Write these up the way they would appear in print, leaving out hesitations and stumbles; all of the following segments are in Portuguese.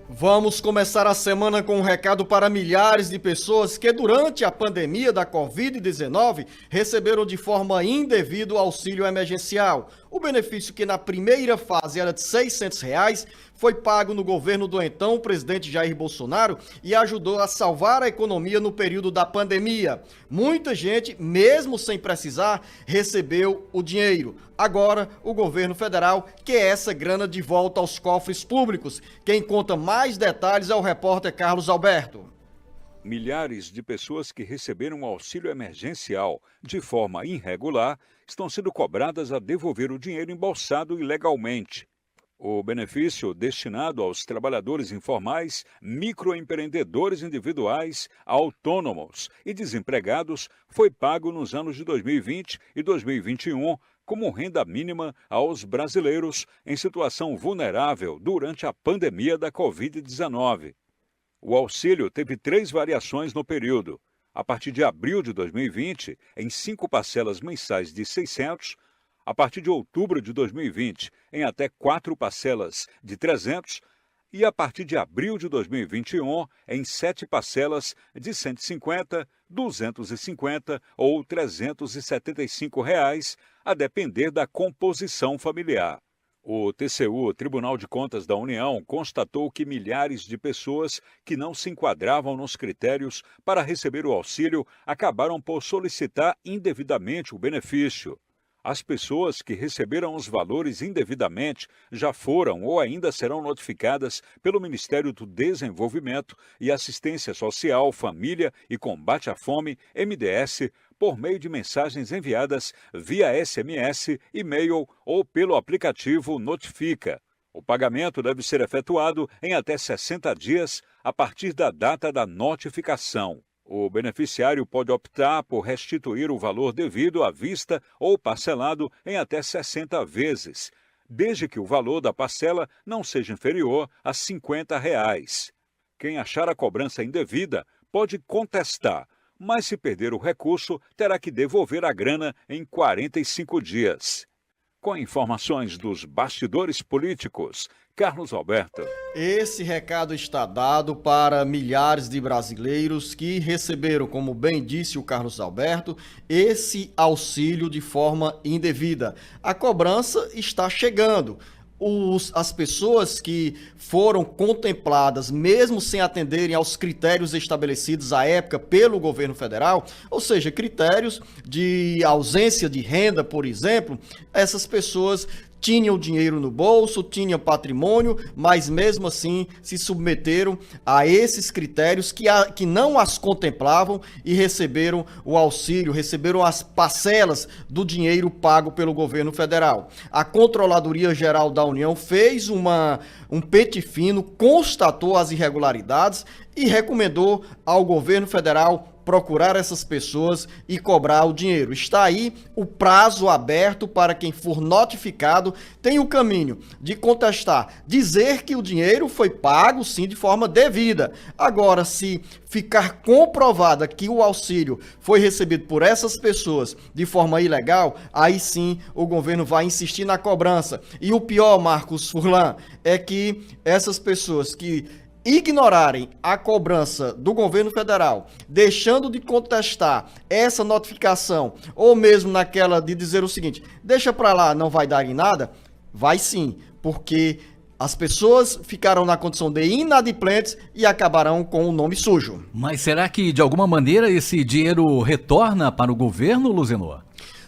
Vamos começar a semana com um recado para milhares de pessoas que, durante a pandemia da Covid-19, receberam de forma indevida o auxílio emergencial. O benefício, que na primeira fase era de R$ 600, foi pago no governo do então presidente Jair Bolsonaro e ajudou a salvar a economia no período da pandemia. Muita gente, mesmo sem precisar, recebeu o dinheiro. Agora, o governo federal quer essa grana de volta aos cofres públicos. Quem conta mais detalhes é o repórter Carlos Alberto. Milhares de pessoas que receberam o auxílio emergencial de forma irregular estão sendo cobradas a devolver o dinheiro embolsado ilegalmente. O benefício, destinado aos trabalhadores informais, microempreendedores individuais, autônomos e desempregados, foi pago nos anos de 2020 e 2021 como renda mínima aos brasileiros em situação vulnerável durante a pandemia da Covid-19. O auxílio teve 3 variações no período. A partir de abril de 2020, em 5 parcelas mensais de R$ 600, a partir de outubro de 2020, em até 4 parcelas de R$ 300, e a partir de abril de 2021, em 7 parcelas de R$ 150, R$ 250 ou R$ 375, a depender da composição familiar. O TCU, Tribunal de Contas da União, constatou que milhares de pessoas que não se enquadravam nos critérios para receber o auxílio acabaram por solicitar indevidamente o benefício. As pessoas que receberam os valores indevidamente já foram ou ainda serão notificadas pelo Ministério do Desenvolvimento e Assistência Social, Família e Combate à Fome, MDS, por meio de mensagens enviadas via SMS, e-mail ou pelo aplicativo Notifica. O pagamento deve ser efetuado em até 60 dias a partir da data da notificação. O beneficiário pode optar por restituir o valor devido à vista ou parcelado em até 60 vezes, desde que o valor da parcela não seja inferior a R$ 50. Quem achar a cobrança indevida pode contestar, mas se perder o recurso, terá que devolver a grana em 45 dias. Com informações dos bastidores políticos, Carlos Alberto. Esse recado está dado para milhares de brasileiros que receberam, como bem disse o Carlos Alberto, esse auxílio de forma indevida. A cobrança está chegando. As pessoas que foram contempladas, mesmo sem atenderem aos critérios estabelecidos à época pelo governo federal, ou seja, critérios de ausência de renda, por exemplo, essas pessoas tinham dinheiro no bolso, tinham patrimônio, mas mesmo assim se submeteram a esses critérios que não as contemplavam e receberam o auxílio, receberam as parcelas do dinheiro pago pelo governo federal. A Controladoria Geral da União fez um pente fino, constatou as irregularidades e recomendou ao governo federal procurar essas pessoas e cobrar o dinheiro. Está aí o prazo aberto para quem for notificado, tem o caminho de contestar, dizer que o dinheiro foi pago sim de forma devida. Agora, se ficar comprovada que o auxílio foi recebido por essas pessoas de forma ilegal, aí sim o governo vai insistir na cobrança. E o pior, Marcos Furlan, é que essas pessoas que ignorarem a cobrança do governo federal, deixando de contestar essa notificação, ou mesmo naquela de dizer o seguinte, deixa pra lá, não vai dar em nada, vai sim, porque as pessoas ficaram na condição de inadimplentes e acabarão com o nome sujo. Mas será que de alguma maneira esse dinheiro retorna para o governo, Luzenor?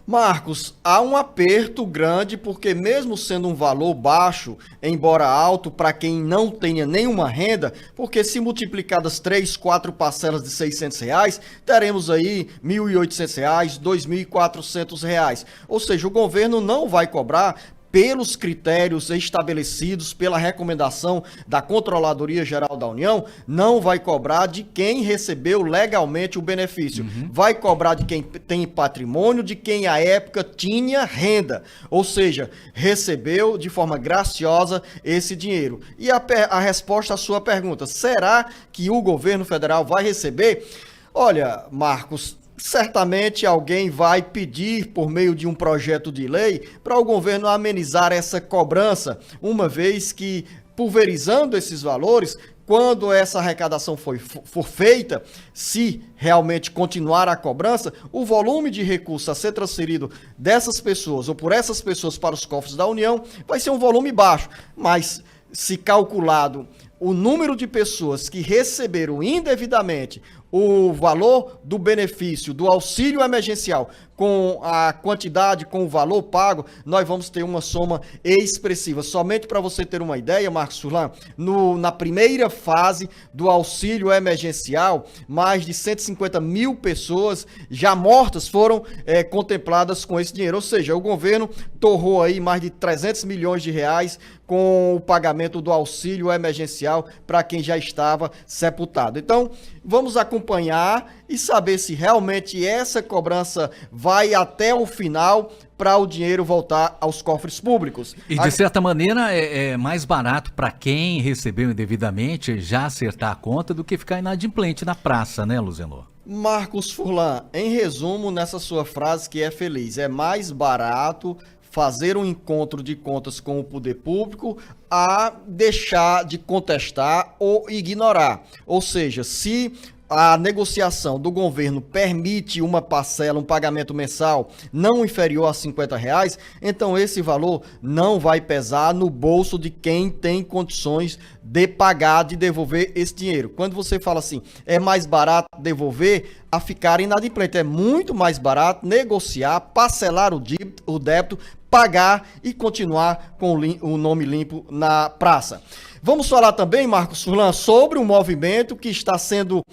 Marcos, há um aperto grande porque mesmo sendo um valor baixo, embora alto para quem não tenha nenhuma renda, porque se multiplicadas 3, 4 parcelas de R$ 600, teremos aí R$ 1.800, R$ 2.400. Ou seja, o governo não vai cobrar pelos critérios estabelecidos pela recomendação da Controladoria Geral da União, não vai cobrar de quem recebeu legalmente o benefício. Vai cobrar de quem tem patrimônio, de quem à época tinha renda. Ou seja, recebeu de forma graciosa esse dinheiro. E a resposta à sua pergunta, será que o governo federal vai receber? Olha, Marcos, certamente alguém vai pedir, por meio de um projeto de lei, para o governo amenizar essa cobrança, uma vez que pulverizando esses valores, quando essa arrecadação for feita, se realmente continuar a cobrança, o volume de recursos a ser transferido dessas pessoas ou por essas pessoas para os cofres da União vai ser um volume baixo, mas se calculado o número de pessoas que receberam indevidamente o valor do benefício do auxílio emergencial com a quantidade, com o valor pago, nós vamos ter uma soma expressiva. Somente para você ter uma ideia, Marcos Furlan, na primeira fase do auxílio emergencial, mais de 150 mil pessoas já mortas foram contempladas com esse dinheiro. Ou seja, o governo torrou aí mais de 300 milhões de reais com o pagamento do auxílio emergencial para quem já estava sepultado. Então, vamos acompanhar e saber se realmente essa cobrança vai até o final para o dinheiro voltar aos cofres públicos. E de certa maneira é mais barato para quem recebeu indevidamente já acertar a conta do que ficar inadimplente na praça, né, Luzenor? Marcos Furlan, em resumo, nessa sua frase que é feliz, é mais barato fazer um encontro de contas com o poder público a deixar de contestar ou ignorar. Ou seja, se a negociação do governo permite uma parcela, um pagamento mensal não inferior a R$50, então esse valor não vai pesar no bolso de quem tem condições de pagar, de devolver esse dinheiro. Quando você fala assim, é mais barato devolver a ficar inadimplente, é muito mais barato negociar, parcelar o débito, pagar e continuar com o nome limpo na praça. Vamos falar também, Marcos Furlan, sobre um movimento que está sendo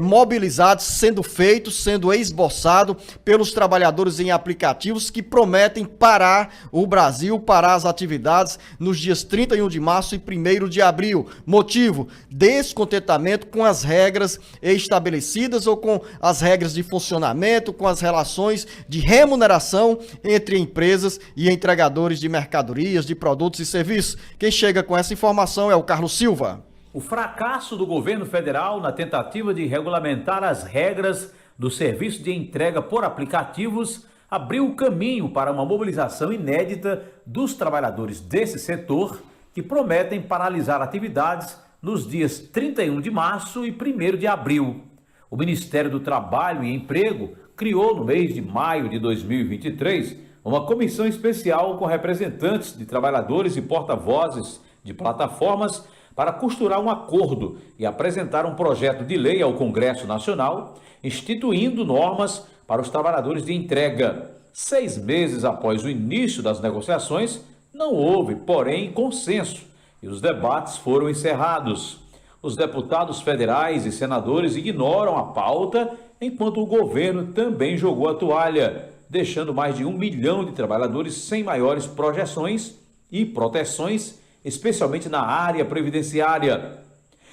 mobilizado, sendo feito, sendo esboçado pelos trabalhadores em aplicativos que prometem parar o Brasil, parar as atividades nos dias 31 de março e 1º de abril. Motivo: descontentamento com as regras estabelecidas ou com as regras de funcionamento, com as relações de remuneração entre empresas e entregadores de mercadorias, de produtos e serviços. Quem chega com essa informação é o Carlos Silva. O fracasso do governo federal na tentativa de regulamentar as regras do serviço de entrega por aplicativos abriu o caminho para uma mobilização inédita dos trabalhadores desse setor que prometem paralisar atividades nos dias 31 de março e 1º de abril. O Ministério do Trabalho e Emprego criou no mês de maio de 2023 uma comissão especial com representantes de trabalhadores e porta-vozes de plataformas para costurar um acordo e apresentar um projeto de lei ao Congresso Nacional, instituindo normas para os trabalhadores de entrega. 6 meses após o início das negociações, não houve, porém, consenso e os debates foram encerrados. Os deputados federais e senadores ignoram a pauta, enquanto o governo também jogou a toalha, deixando mais de 1 milhão de trabalhadores sem maiores projeções e proteções, especialmente na área previdenciária.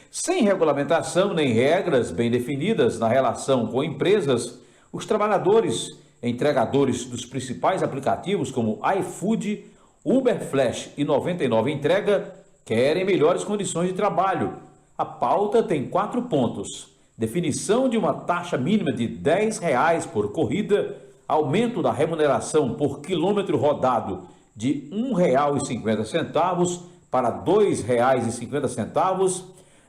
Sem regulamentação nem regras bem definidas na relação com empresas, os trabalhadores, entregadores dos principais aplicativos como iFood, Uber Flash e 99 Entrega, querem melhores condições de trabalho. A pauta tem 4 pontos: definição de uma taxa mínima de R$10 por corrida, aumento da remuneração por quilômetro rodado de R$1,50 para R$2,50,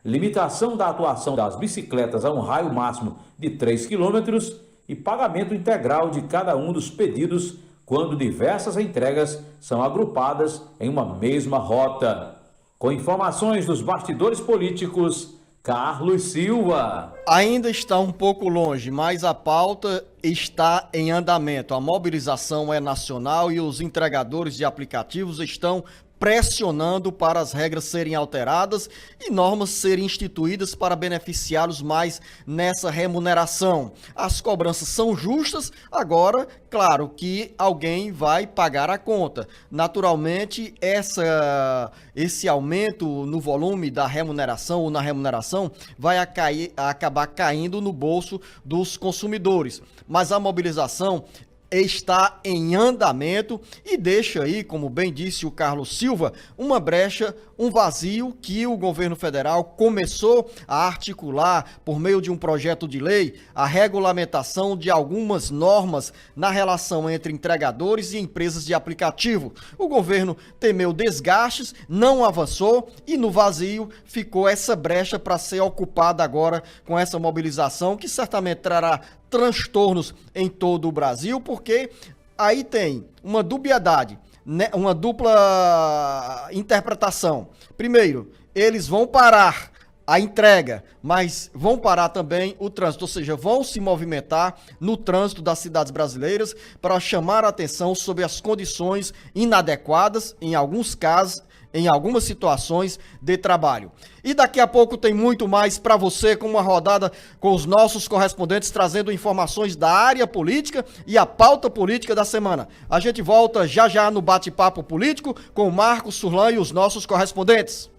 limitação da atuação das bicicletas a um raio máximo de 3 km e pagamento integral de cada um dos pedidos quando diversas entregas são agrupadas em uma mesma rota. Com informações dos bastidores políticos, Carlos Silva. Ainda está um pouco longe, mas a pauta está em andamento. A mobilização é nacional e os entregadores de aplicativos estão pressionando para as regras serem alteradas e normas serem instituídas para beneficiá-los mais nessa remuneração. As cobranças são justas, agora, claro que alguém vai pagar a conta. Naturalmente, esse aumento no volume da remuneração ou na remuneração vai acabar caindo no bolso dos consumidores. Mas a mobilização está em andamento e deixa aí, como bem disse o Carlos Silva, uma brecha, um vazio que o governo federal começou a articular por meio de um projeto de lei, a regulamentação de algumas normas na relação entre entregadores e empresas de aplicativo. O governo temeu desgastes, não avançou e no vazio ficou essa brecha para ser ocupada agora com essa mobilização que certamente trará transtornos em todo o Brasil, porque aí tem uma dubiedade, né, uma dupla interpretação. Primeiro, eles vão parar a entrega, mas vão parar também o trânsito, ou seja, vão se movimentar no trânsito das cidades brasileiras para chamar a atenção sobre as condições inadequadas, em alguns casos, em algumas situações de trabalho. E daqui a pouco tem muito mais para você, com uma rodada com os nossos correspondentes, trazendo informações da área política e a pauta política da semana. A gente volta já já no bate-papo político com o Marcos Surlan e os nossos correspondentes.